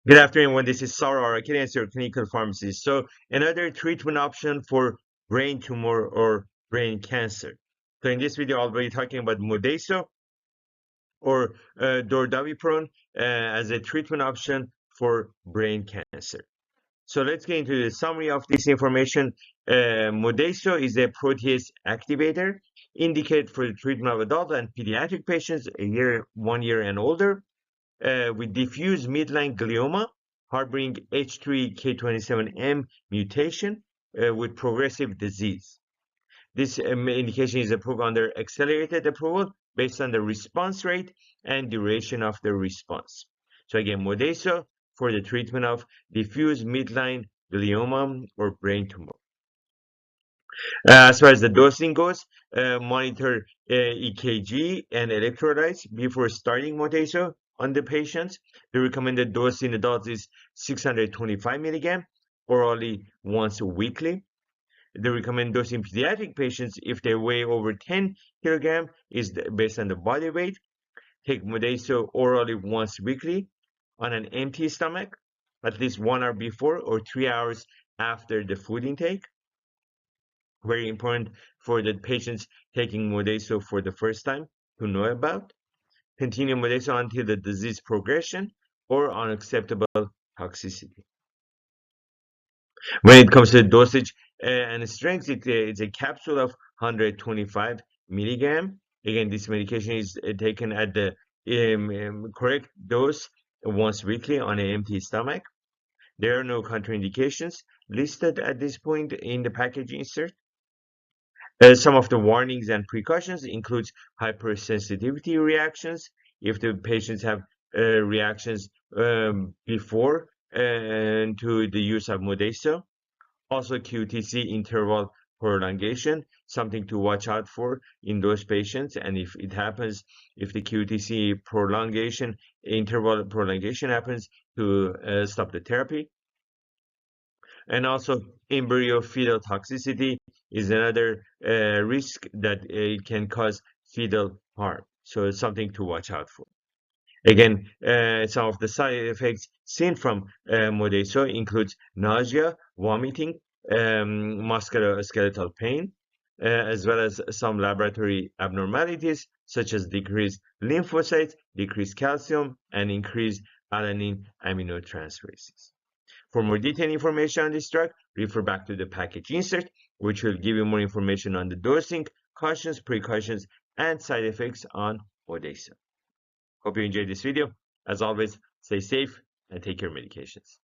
Good afternoon, everyone. This is Sarah, our cancer clinical pharmacist. So, another treatment option for brain tumor or brain cancer. So, in this video, I'll be talking about Modeyso or dordaviprone as a treatment option for brain cancer. So, let's get into the summary of this information. Modeyso is a protease activator indicated for the treatment of adult and pediatric patients 1 year and older. With diffuse midlineglioma harboring H3 K27M mutation with progressive disease. This indication is approved under accelerated approval based on the response rate and duration of the response. So again, Modeyso for the treatment of diffuse midline glioma or brain tumor. As far as the dosing goes, monitor EKG and electrolytes before starting Modeyso on the patients. The recommended dose in adults is 625 milligram orally once weekly. The recommended dose in pediatric patients, if they weigh over 10 kilogram, is based on the body weight. Take Modeyso orally once weekly on an empty stomach, at least 1 hour before or 3 hours after the food intake. Very important for the patients taking Modeyso for the first time to know about. Continue Modeyso until the disease progression or unacceptable toxicity. When it comes to dosage and strength, it's a capsule of 125 milligram. Again, this medication is taken at the correct dose once weekly on an empty stomach. There are no contraindications listed at this point in the package insert. Some of the warnings and precautions includes hypersensitivity reactions. If the patients have reactions before to the use of Modeyso. Also QTC interval prolongation, something to watch out for in those patients. And if it happens, if the QTC interval prolongation happens, to stop the therapy. And also embryo fetal toxicity is another risk that it can cause fetal harm. So it's something to watch out for. Again, some of the side effects seen from Modeyso includes nausea, vomiting, musculoskeletal pain, as well as some laboratory abnormalities such as decreased lymphocytes, decreased calcium, and increased alanine aminotransferases. For more detailed information on this drug, refer back to the package insert, which will give you more information on the dosing, cautions, precautions, and side effects on Modeyso. Hope you enjoyed this video. As always, stay safe and take your medications.